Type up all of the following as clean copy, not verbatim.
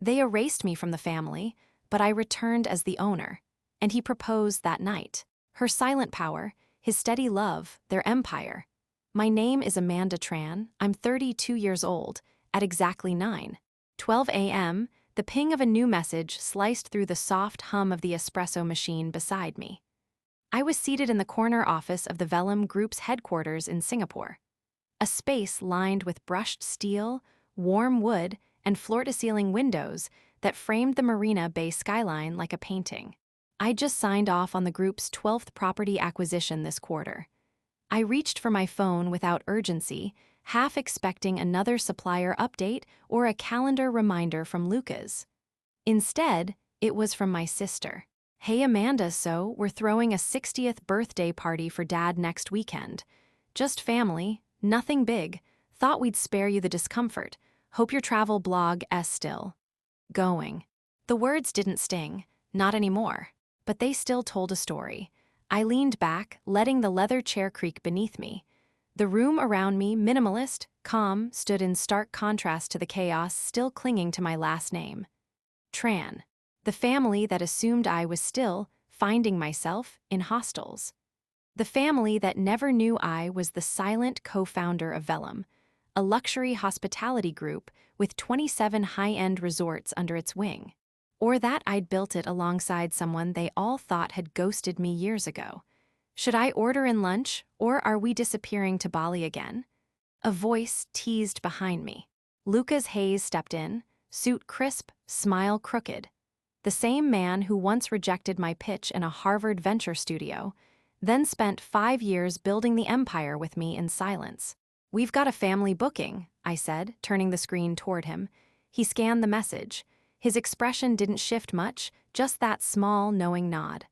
They erased me from the family, but I returned as the owner, and he proposed that night. Her silent power, his steady love, their empire. My name is Amanda Tran. I'm 32 years old, at exactly 9:12 a.m., the ping of a new message sliced through the soft hum of the espresso machine beside me. I was seated in the corner office of the Vellum Group's headquarters in Singapore. A space lined with brushed steel, warm wood, and floor-to-ceiling windows that framed the Marina Bay skyline like a painting. I just signed off on the group's 12th property acquisition this quarter. I reached for my phone without urgency, half expecting another supplier update or a calendar reminder from Lucas. Instead, it was from my sister. "Hey Amanda, so we're throwing a 60th birthday party for Dad next weekend. Just family, nothing big. Thought we'd spare you the discomfort. Hope your travel blog is still going." The words didn't sting, not anymore, but they still told a story. I leaned back, letting the leather chair creak beneath me. The room around me, minimalist, calm, stood in stark contrast to the chaos still clinging to my last name. Tran. The family that assumed I was still finding myself in hostels. The family that never knew I was the silent co-founder of Vellum, a luxury hospitality group with 27 high-end resorts under its wing. Or that I'd built it alongside someone they all thought had ghosted me years ago. Should I order in lunch, or are we disappearing to Bali again? A voice teased behind me. Lucas Hayes stepped in, suit crisp, smile crooked. The same man who once rejected my pitch in a Harvard venture studio, then spent 5 years building the empire with me in silence. "We've got a family booking," I said, turning the screen toward him. He scanned the message. His expression didn't shift much, just that small, knowing nod.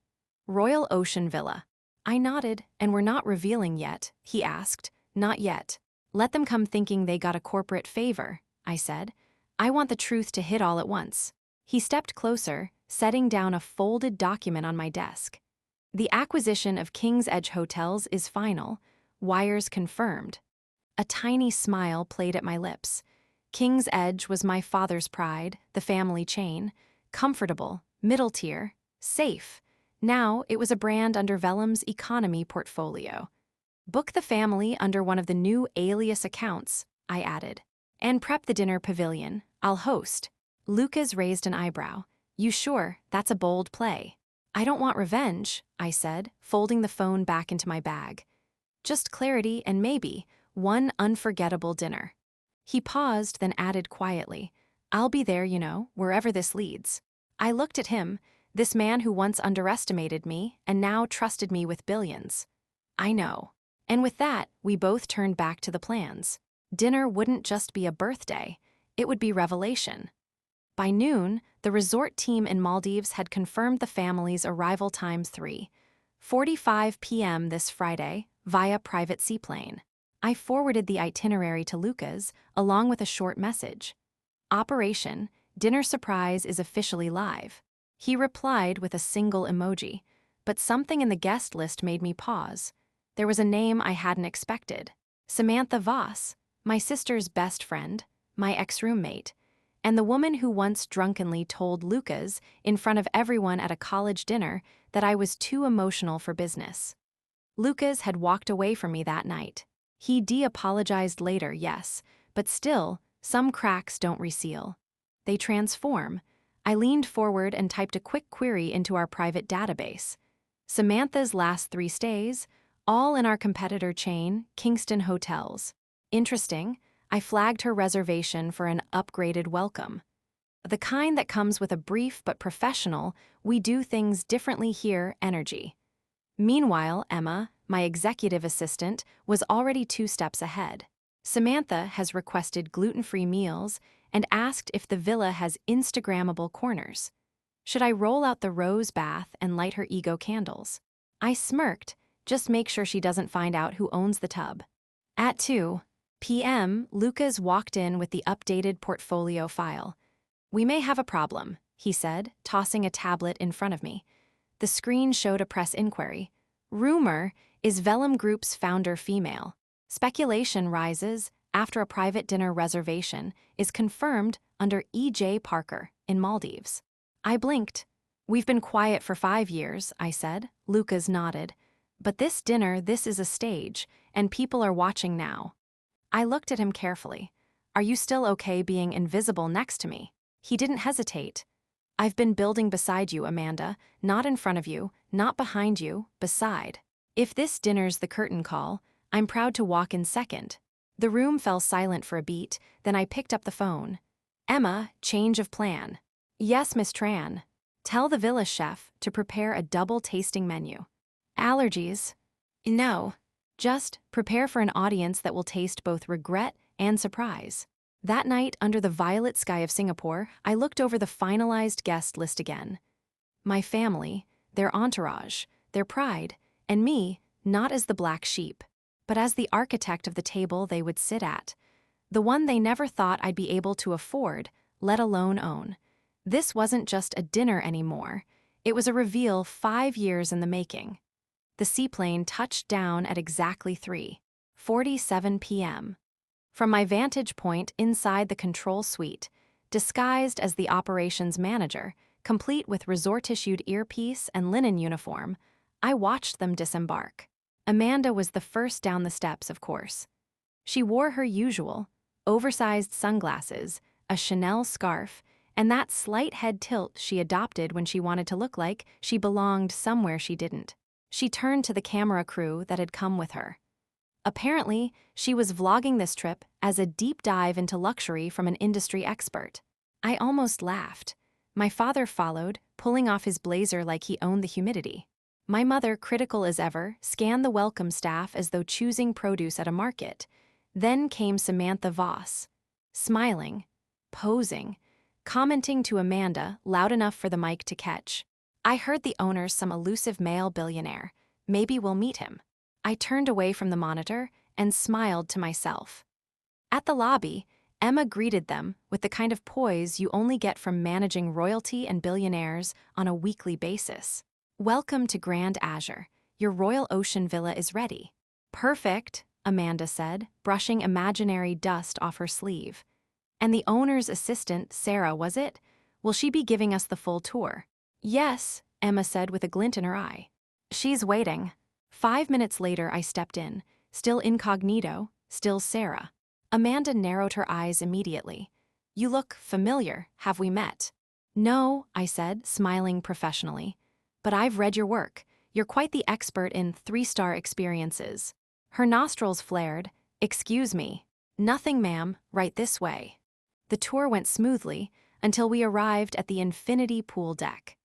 "Royal Ocean Villa." I nodded, "And we're not revealing yet," he asked. "Not yet. Let them come thinking they got a corporate favor," I said. "I want the truth to hit all at once." He stepped closer, setting down a folded document on my desk. "The acquisition of King's Edge Hotels is final. Wires confirmed." A tiny smile played at my lips. King's Edge was my father's pride, the family chain. Comfortable, middle tier, safe. Now it was a brand under Vellum's economy portfolio. "Book the family under one of the new alias accounts," I added. "And prep the dinner pavilion. I'll host." Lucas raised an eyebrow. "You sure? That's a bold play." "I don't want revenge," I said, folding the phone back into my bag. "Just clarity and maybe one unforgettable dinner." He paused, then added quietly, "I'll be there, wherever this leads." I looked at him, this man who once underestimated me and now trusted me with billions. "I know." And with that, we both turned back to the plans. Dinner wouldn't just be a birthday, it would be revelation. By noon, the resort team in Maldives had confirmed the family's arrival time 3:45 p.m. this Friday, via private seaplane. I forwarded the itinerary to Lucas, along with a short message. "Operation Dinner Surprise is officially live." He replied with a single emoji, but something in the guest list made me pause. There was a name I hadn't expected. Samantha Voss, my sister's best friend, my ex-roommate, and the woman who once drunkenly told Lucas, in front of everyone at a college dinner, that I was too emotional for business. Lucas had walked away from me that night. He de-apologized later, yes, but still, some cracks don't reseal. They transform. I leaned forward and typed a quick query into our private database. Samantha's last 3 stays, all in our competitor chain, Kingston Hotels. Interesting. I flagged her reservation for an upgraded welcome. The kind that comes with a brief but professional, "we do things differently here" energy. Meanwhile, Emma, my executive assistant, was already 2 steps ahead. Samantha has requested gluten-free meals and asked if the villa has Instagrammable corners. Should I roll out the rose bath and light her ego candles? I smirked, just make sure she doesn't find out who owns the tub. At 2 p.m., Lucas walked in with the updated portfolio file. "We may have a problem," he said, tossing a tablet in front of me. The screen showed a press inquiry. "Rumor is Vellum Group's founder female. Speculation rises after a private dinner reservation is confirmed under E.J. Parker, in Maldives. I blinked. We've been quiet for 5 years, I said. Lucas nodded. But this dinner, this is a stage, and people are watching now. I looked at him carefully. Are you still okay being invisible next to me? He didn't hesitate. I've been building beside you, Amanda, not in front of you, not behind you, beside. If this dinner's the curtain call, I'm proud to walk in second. The room fell silent for a beat, then I picked up the phone. Emma, change of plan. Yes, Miss Tran. Tell the villa chef to prepare a double tasting menu. Allergies? No. Just prepare for an audience that will taste both regret and surprise. That night, under the violet sky of Singapore, I looked over the finalized guest list again. My family, their entourage, their pride, and me, not as the black sheep, but as the architect of the table they would sit at. The one they never thought I'd be able to afford, let alone own. This wasn't just a dinner anymore. It was a reveal 5 years in the making. The seaplane touched down at exactly 3:47 p.m. From my vantage point inside the control suite, disguised as the operations manager, complete with resort-issued earpiece and linen uniform, I watched them disembark. Amanda was the first down the steps, of course. She wore her usual, oversized sunglasses, a Chanel scarf, and that slight head tilt she adopted when she wanted to look like she belonged somewhere she didn't. She turned to the camera crew that had come with her. Apparently, she was vlogging this trip as a deep dive into luxury from an industry expert. I almost laughed. My father followed, pulling off his blazer like he owned the humidity. My mother, critical as ever, scanned the welcome staff as though choosing produce at a market. Then came Samantha Voss, smiling, posing, commenting to Amanda loud enough for the mic to catch. I heard the owner's some elusive male billionaire. Maybe we'll meet him. I turned away from the monitor and smiled to myself. At the lobby, Emma greeted them with the kind of poise you only get from managing royalty and billionaires on a weekly basis. Welcome to Grand Azure. Your Royal Ocean Villa is ready. Perfect, Amanda said, brushing imaginary dust off her sleeve. And the owner's assistant, Sarah, was it? Will she be giving us the full tour? Yes, Emma said with a glint in her eye. She's waiting. 5 minutes later, I stepped in, still incognito, still Sarah. Amanda narrowed her eyes immediately. You look familiar. Have we met? No, I said, smiling professionally. But I've read your work. You're quite the expert in 3-star experiences. Her nostrils flared. Excuse me. Nothing, ma'am. Right this way. The tour went smoothly until we arrived at the infinity pool deck.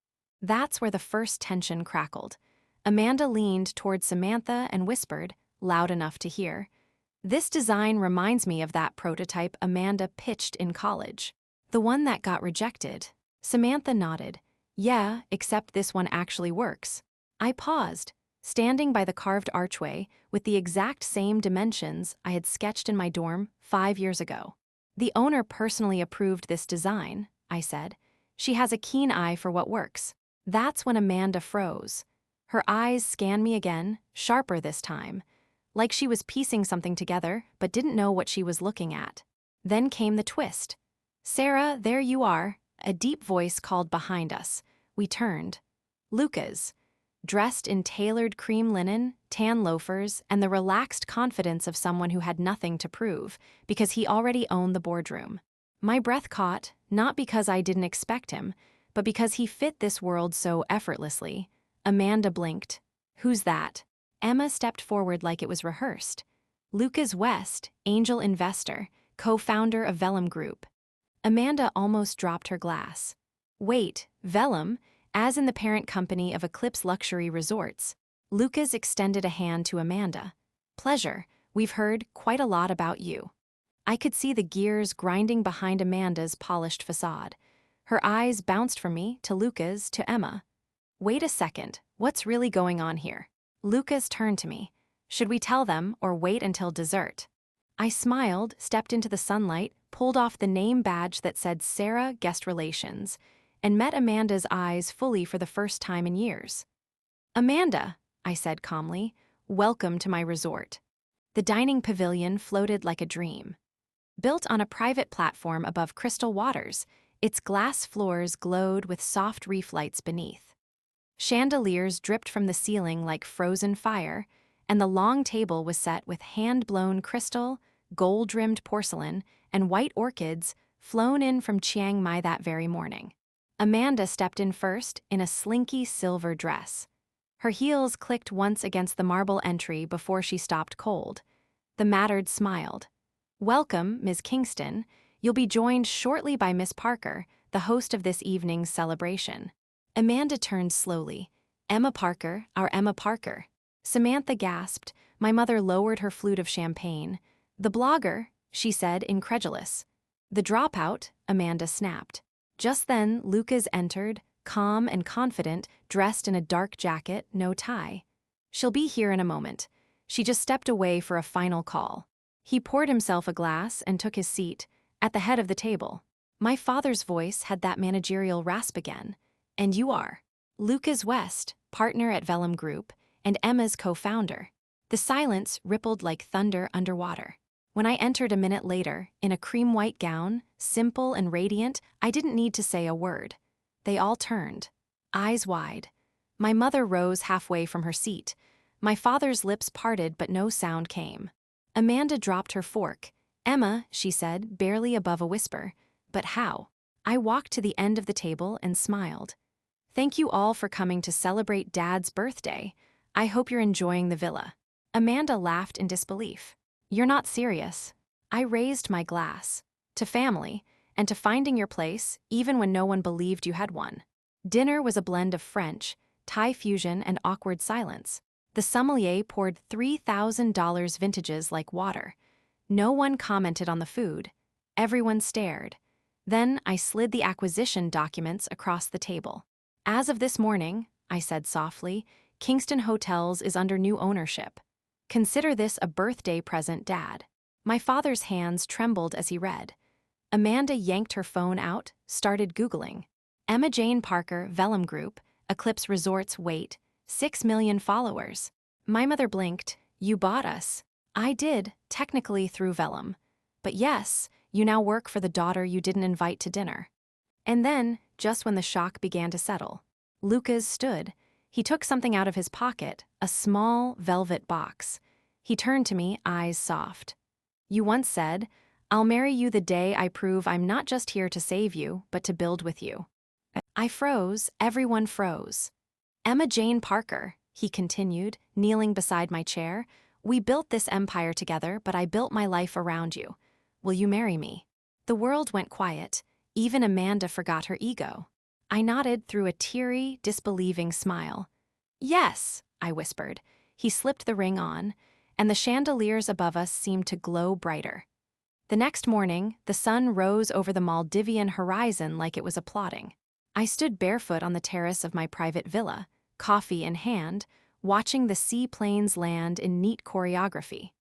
That's where the first tension crackled. Amanda leaned toward Samantha and whispered, loud enough to hear, "This design reminds me of that prototype Amanda pitched in college. The one that got rejected." Samantha nodded. Yeah, except this one actually works. I paused, standing by the carved archway with the exact same dimensions I had sketched in my dorm 5 years ago. The owner personally approved this design, I said. She has a keen eye for what works. That's when Amanda froze. Her eyes scanned me again, sharper this time, like she was piecing something together but didn't know what she was looking at. Then came the twist. "Sarah, there you are," a deep voice called behind us. We turned. Lucas, dressed in tailored cream linen, tan loafers, and the relaxed confidence of someone who had nothing to prove, because he already owned the boardroom. My breath caught, not because I didn't expect him, but because he fit this world so effortlessly. Amanda blinked. "Who's that?" Emma stepped forward like it was rehearsed. "Lucas West, angel investor, co-founder of Vellum Group." Amanda almost dropped her glass. "Wait, Vellum, as in the parent company of Eclipse Luxury Resorts." Lucas extended a hand to Amanda. "Pleasure, we've heard quite a lot about you." I could see the gears grinding behind Amanda's polished facade. Her eyes bounced from me to Lucas to Emma. "Wait a second, what's really going on here?" Lucas turned to me. "Should we tell them or wait until dessert?" I smiled, stepped into the sunlight, pulled off the name badge that said Sarah Guest Relations, and met Amanda's eyes fully for the first time in years. "Amanda," I said calmly, "welcome to my resort." The dining pavilion floated like a dream. Built on a private platform above crystal waters, Its glass floors glowed with soft reef lights beneath. Chandeliers dripped from the ceiling like frozen fire, and the long table was set with hand-blown crystal, gold-rimmed porcelain, and white orchids flown in from Chiang Mai that very morning. Amanda stepped in first in a slinky silver dress. Her heels clicked once against the marble entry before she stopped cold. The mattered smiled. "Welcome, Ms. Kingston. You'll be joined shortly by Miss Parker, the host of this evening's celebration." Amanda turned slowly. "Emma Parker, our Emma Parker." Samantha gasped. My mother lowered her flute of champagne. "The blogger," she said, incredulous. "The dropout," Amanda snapped. Just then, Lucas entered, calm and confident, dressed in a dark jacket, no tie. "She'll be here in a moment. She just stepped away for a final call." He poured himself a glass and took his seat, at the head of the table. My father's voice had that managerial rasp again. "And you are Lucas West, partner at Vellum Group, and Emma's co-founder." The silence rippled like thunder underwater. When I entered a minute later, in a cream-white gown, simple and radiant, I didn't need to say a word. They all turned, eyes wide. My mother rose halfway from her seat. My father's lips parted, but no sound came. Amanda dropped her fork. "Emma," she said, barely above a whisper. "But how?" I walked to the end of the table and smiled. "Thank you all for coming to celebrate Dad's birthday. I hope you're enjoying the villa." Amanda laughed in disbelief. "You're not serious." I raised my glass. "To family, and to finding your place, even when no one believed you had one." Dinner was a blend of French, Thai fusion, and awkward silence. The sommelier poured $3,000 vintages like water. No one commented on the food. Everyone stared. Then I slid the acquisition documents across the table. "As of this morning," I said softly, "Kingston Hotels is under new ownership. Consider this a birthday present, Dad." My father's hands trembled as he read. Amanda yanked her phone out, started Googling. "Emma Jane Parker, Vellum Group, Eclipse Resorts, wait, 6 million followers." My mother blinked. "You bought us." "I did, technically through Vellum. But yes, you now work for the daughter you didn't invite to dinner." And then, just when the shock began to settle, Lucas stood. He took something out of his pocket, a small velvet box. He turned to me, eyes soft. "You once said, 'I'll marry you the day I prove I'm not just here to save you, but to build with you.'" I froze, everyone froze. "Emma Jane Parker," he continued, kneeling beside my chair, "we built this empire together, but I built my life around you. Will you marry me?" The world went quiet. Even Amanda forgot her ego. I nodded through a teary, disbelieving smile. "Yes," I whispered. He slipped the ring on, and the chandeliers above us seemed to glow brighter. The next morning, the sun rose over the Maldivian horizon like it was applauding. I stood barefoot on the terrace of my private villa, coffee in hand, watching the seaplanes land in neat choreography.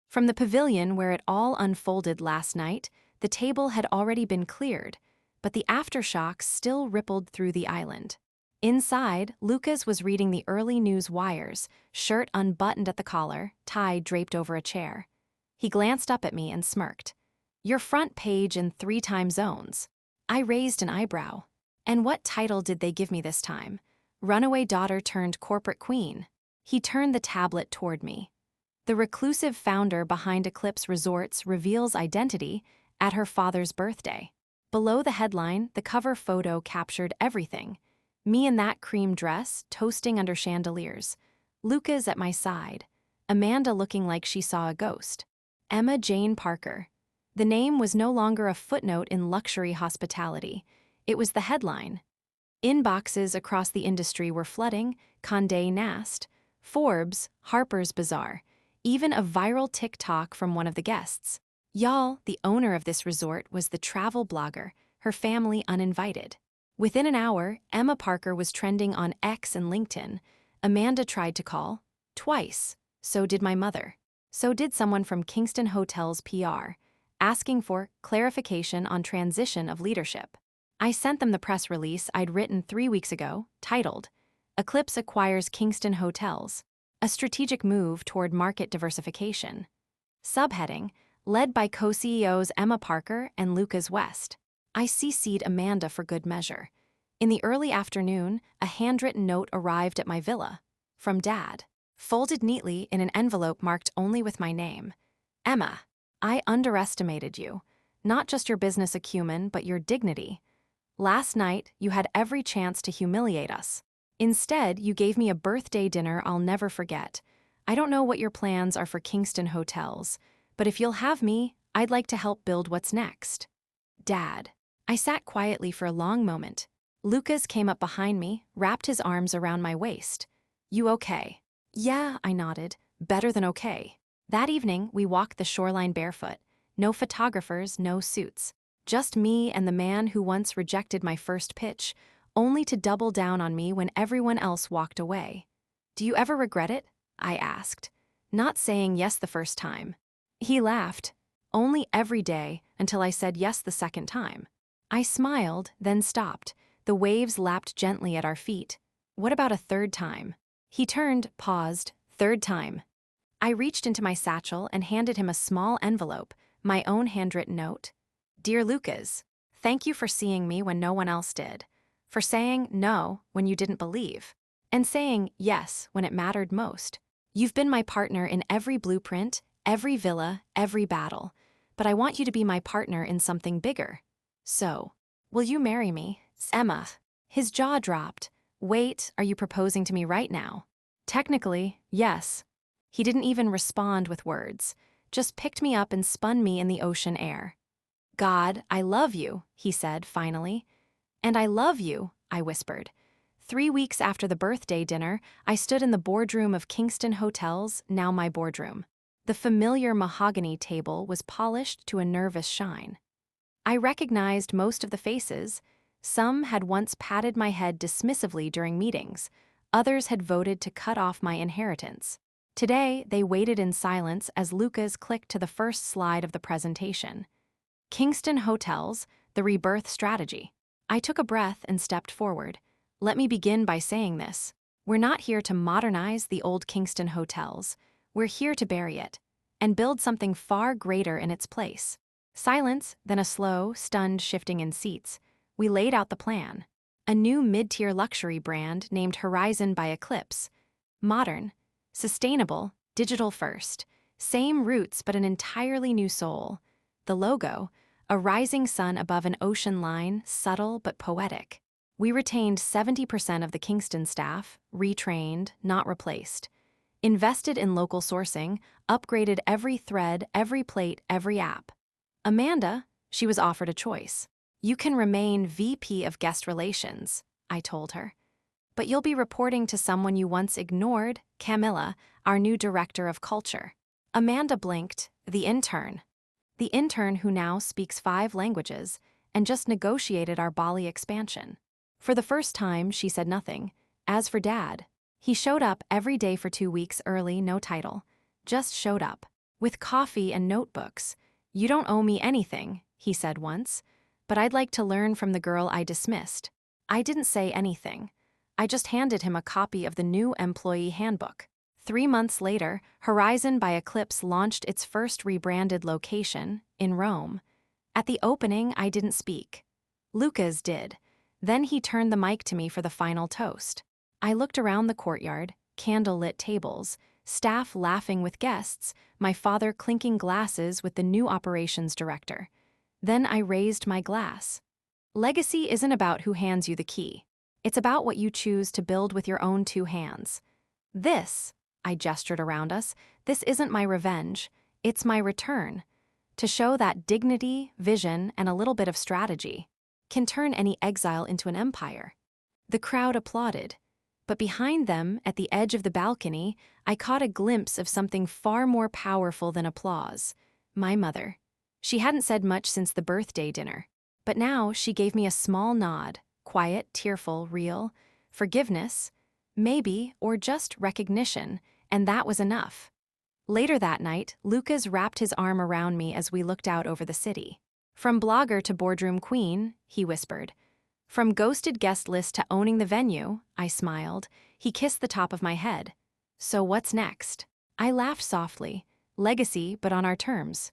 From the pavilion where it all unfolded last night, the table had already been cleared, but the aftershocks still rippled through the island. Inside, Lucas was reading the early news wires, shirt unbuttoned at the collar, tie draped over a chair. He glanced up at me and smirked. "Your front page in 3 time zones." I raised an eyebrow. "And what title did they give me this time? Runaway daughter turned corporate queen." He turned the tablet toward me. "The reclusive founder behind Eclipse Resorts reveals identity at her father's birthday." Below the headline, the cover photo captured everything. Me in that cream dress, toasting under chandeliers. Lucas at my side. Amanda looking like she saw a ghost. Emma Jane Parker. The name was no longer a footnote in luxury hospitality. It was the headline. Inboxes across the industry were flooding, Condé Nast, Forbes, Harper's Bazaar, even a viral TikTok from one of the guests. Y'all, the owner of this resort, was the travel blogger, her family uninvited. Within an hour, Emma Parker was trending on X and LinkedIn. Amanda tried to call. Twice. So did my mother. So did someone from Kingston Hotels PR, asking for clarification on transition of leadership. I sent them the press release I'd written 3 weeks ago, titled, "Eclipse Acquires Kingston Hotels, a Strategic Move Toward Market Diversification." Subheading, led by co-CEOs Emma Parker and Lucas West. I CC'd Amanda for good measure. In the early afternoon, a handwritten note arrived at my villa. From Dad. Folded neatly in an envelope marked only with my name. Emma, I underestimated you. Not just your business acumen, but your dignity. Last night, you had every chance to humiliate us. Instead, you gave me a birthday dinner I'll never forget. I don't know what your plans are for Kingston hotels, but if you'll have me, I'd like to help build what's next. Dad. I sat quietly for a long moment. Lucas came up behind me, wrapped his arms around my waist. You okay? Yeah, I nodded. Better than okay. That evening, we walked the shoreline barefoot. No photographers, no suits. Just me and the man who once rejected my first pitch, only to double down on me when everyone else walked away. Do you ever regret it? I asked. Not saying yes the first time. He laughed. Only every day until I said yes the second time. I smiled, then stopped. The waves lapped gently at our feet. What about a third time? He turned, paused. Third time. I reached into my satchel and handed him a small envelope, my own handwritten note. Dear Lucas, thank you for seeing me when no one else did. For saying no when you didn't believe. And saying yes when it mattered most. You've been my partner in every blueprint, every villa, every battle. But I want you to be my partner in something bigger. So, will you marry me, Emma? His jaw dropped. Wait, are you proposing to me right now? Technically, yes. He didn't even respond with words, just picked me up and spun me in the ocean air. God, I love you, he said finally. And I love you, I whispered. 3 weeks after the birthday dinner, I stood in the boardroom of Kingston Hotels, now my boardroom. The familiar mahogany table was polished to a nervous shine. I recognized most of the faces. Some had once patted my head dismissively during meetings. Others had voted to cut off my inheritance. Today, they waited in silence as Lucas clicked to the first slide of the presentation. Kingston Hotels, the rebirth strategy. I took a breath and stepped forward. Let me begin by saying this. We're not here to modernize the old Kingston hotels. We're here to bury it and build something far greater in its place. Silence, then a slow, stunned shifting in seats. We laid out the plan. A new mid-tier luxury brand named Horizon by Eclipse. Modern, sustainable, digital first. Same roots but an entirely new soul. The logo, a rising sun above an ocean line, subtle but poetic. We retained 70% of the Kingston staff, retrained, not replaced. Invested in local sourcing, upgraded every thread, every plate, every app. Amanda, she was offered a choice. You can remain VP of Guest Relations, I told her. But you'll be reporting to someone you once ignored, Camilla, our new Director of Culture. Amanda blinked, the intern. The intern who now speaks 5 languages and just negotiated our Bali expansion. For the first time, she said nothing. As for Dad, he showed up every day for 2 weeks early, no title. Just showed up. With coffee and notebooks. You don't owe me anything, he said once. But I'd like to learn from the girl I dismissed. I didn't say anything. I just handed him a copy of the new employee handbook. 3 months later, Horizon by Eclipse launched its first rebranded location, in Rome. At the opening, I didn't speak. Lucas did. Then he turned the mic to me for the final toast. I looked around the courtyard, candle-lit tables, staff laughing with guests, my father clinking glasses with the new operations director. Then I raised my glass. Legacy isn't about who hands you the key. It's about what you choose to build with your own 2 hands. This, I gestured around us, this isn't my revenge. It's my return. To show that dignity, vision, and a little bit of strategy can turn any exile into an empire. The crowd applauded. But behind them, at the edge of the balcony, I caught a glimpse of something far more powerful than applause. My mother. She hadn't said much since the birthday dinner. But now she gave me a small nod, quiet, tearful, real. Forgiveness, maybe, or just recognition, and that was enough. Later that night, Lucas wrapped his arm around me as we looked out over the city. From blogger to boardroom queen, he whispered. From ghosted guest list to owning the venue, I smiled. He kissed the top of my head. So what's next? I laughed softly. Legacy, but on our terms.